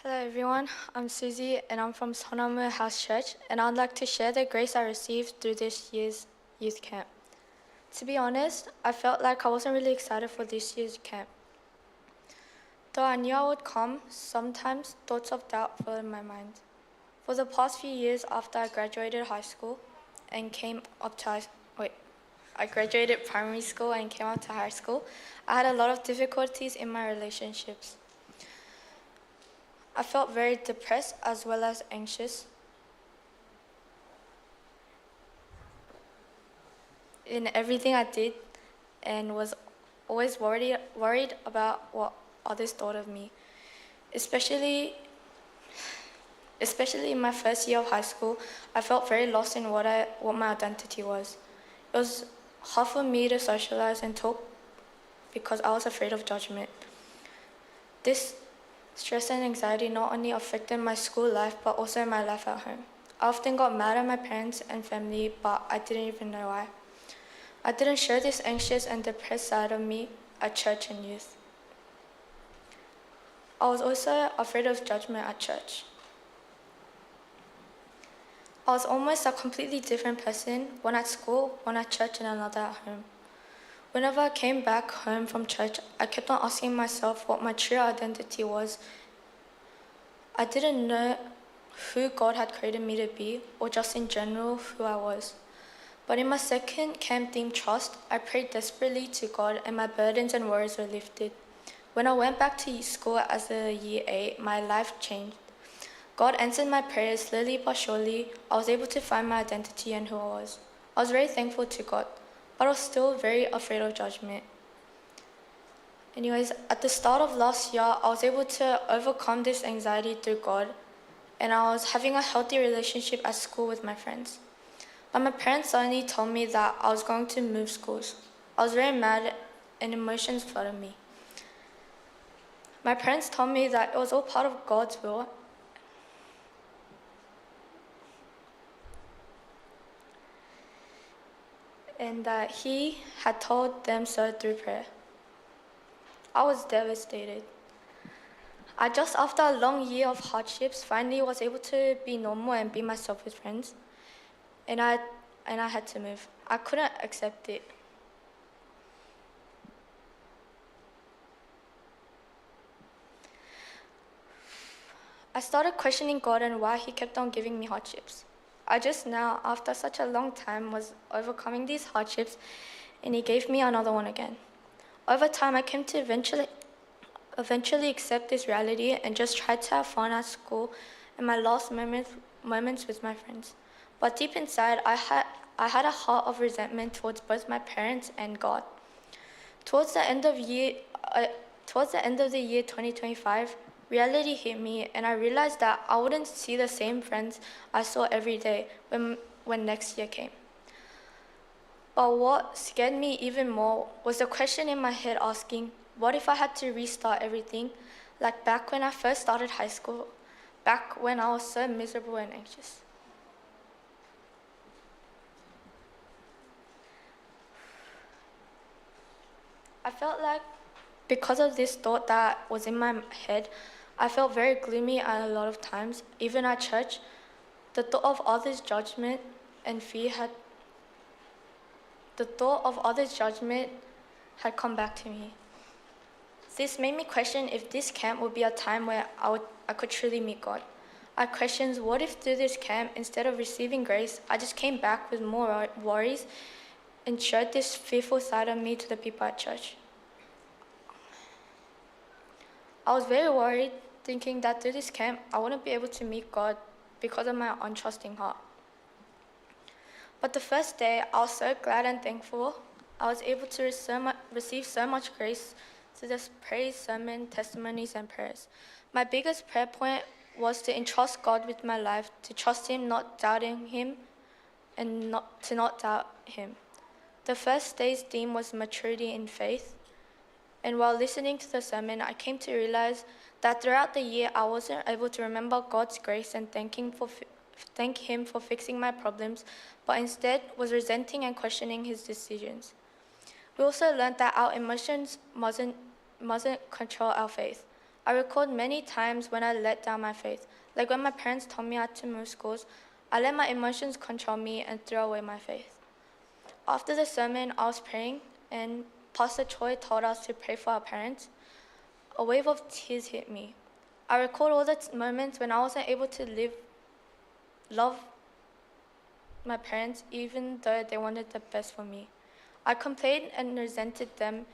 Hello everyone, I'm Susie and I'm from Sonamu House Church and I'd like to share the grace I received through this year's youth camp. To be honest, I felt like I wasn't really excited for this year's camp. Though I knew I would come, sometimes thoughts of doubt filled my mind. For the past few years after I graduated high school and came up to I graduated primary school and came up to high school, I had a lot of difficulties in my relationships. I felt very depressed as well as anxious in everything I did and was always worried about what others thought of me. Especially in my first year of high school, I felt very lost in what my identity was. It was hard for me to socialize and talk because I was afraid of judgment. This stress and anxiety not only affected my school life but also my life at home. I often got mad at my parents and family, but I didn't even know why. I didn't show this anxious and depressed side of me at church and youth. I was also afraid of judgment at church. I was almost a completely different person, one at school, one at church, and another at home. Whenever I came back home from church, I kept on asking myself what my true identity was. I didn't know who God had created me to be, or just in general who I was. But in my second camp theme trust, I prayed desperately to God and my burdens and worries were lifted. When I went back to school as a year 8, my life changed. God answered my prayers slowly but surely. I was able to find my identity and who I was. I was very thankful to God, but I was still very afraid of judgment. Anyways, at the start of last year, I was able to overcome this anxiety through God, and I was having a healthy relationship at school with my friends. But my parents suddenly told me that I was going to move schools. I was very mad and emotions flooded me. My parents told me that it was all part of God's will and that He had told them so through prayer. I was devastated. I just after a long year of hardships finally was able to be normal and be myself with friends. And I had to move. I couldn't accept it. I started questioning God and why He kept on giving me hardships. I just now, after such a long time, was overcoming these hardships, and He gave me another one again. Over time, I came to eventually accept this reality and just tried to have fun at school and my last moments with my friends. But deep inside, I had a heart of resentment towards both my parents and God. Towards the end of the year 2025, reality hit me, and I realized that I wouldn't see the same friends I saw every day when next year came. But what scared me even more was the question in my head asking, what if I had to restart everything, like back when I first started high school, back when I was so miserable and anxious? I felt like because of this thought that was in my head, I felt very gloomy at a lot of times, even at church. The thought of others' judgment and fear had come back to me. This made me question if this camp would be a time where I could truly meet God. I questioned, what if through this camp, instead of receiving grace, I just came back with more worries and showed this fearful side of me to the people at church? I was very worried, thinking that through this camp, I wouldn't be able to meet God because of my untrusting heart. But the first day, I was so glad and thankful. I was able to receive so much grace through this praise, sermon, testimonies, and prayers. My biggest prayer point was to entrust God with my life, to trust Him, not doubting Him, and not doubt Him. The first day's theme was maturity in faith. And while listening to the sermon, I came to realize that throughout the year, I wasn't able to remember God's grace and thank Him for fixing my problems, but instead was resenting and questioning His decisions. We also learned that our emotions mustn't control our faith. I recalled many times when I let down my faith, like when my parents told me I had to move schools. I let my emotions control me and threw away my faith. After the sermon, I was praying, and Pastor Choi told us to pray for our parents. A wave of tears hit me. I recalled all the moments when I wasn't able to love my parents, even though they wanted the best for me. I complained and resented them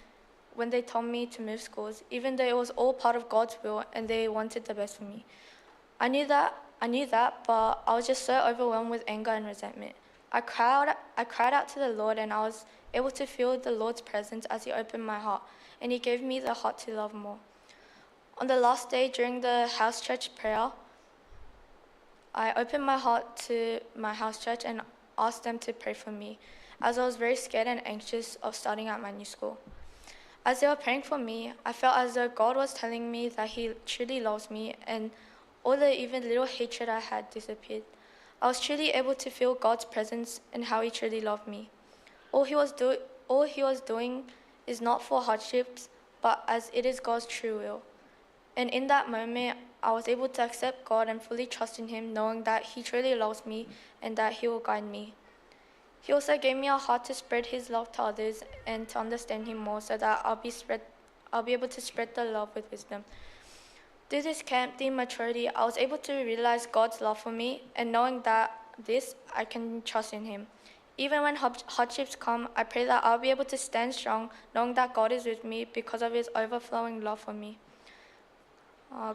when they told me to move schools, even though it was all part of God's will and they wanted the best for me. I knew that, but I was just so overwhelmed with anger and resentment. I cried out to the Lord, and I was able to feel the Lord's presence as He opened my heart, and He gave me the heart to love more. On the last day during the house church prayer, I opened my heart to my house church and asked them to pray for me, as I was very scared and anxious of starting at my new school. As they were praying for me, I felt as though God was telling me that He truly loves me, and all the even little hatred I had disappeared. I was truly able to feel God's presence and how He truly loved me. All He was doing is not for hardships, but as it is God's true will. And in that moment, I was able to accept God and fully trust in Him, knowing that He truly loves me and that He will guide me. He also gave me a heart to spread His love to others and to understand Him more, so that I'll be able to spread the love with wisdom. Through this camp, the maturity, I was able to realize God's love for me, and knowing that I can trust in Him. Even when hardships come, I pray that I'll be able to stand strong, knowing that God is with me because of His overflowing love for me.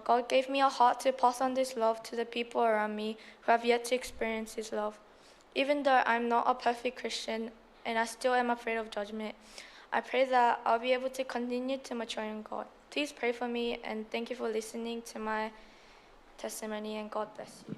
God gave me a heart to pass on this love to the people around me who have yet to experience His love. Even though I'm not a perfect Christian and I still am afraid of judgment, I pray that I'll be able to continue to mature in God. Please pray for me, and thank you for listening to my testimony, and God bless you.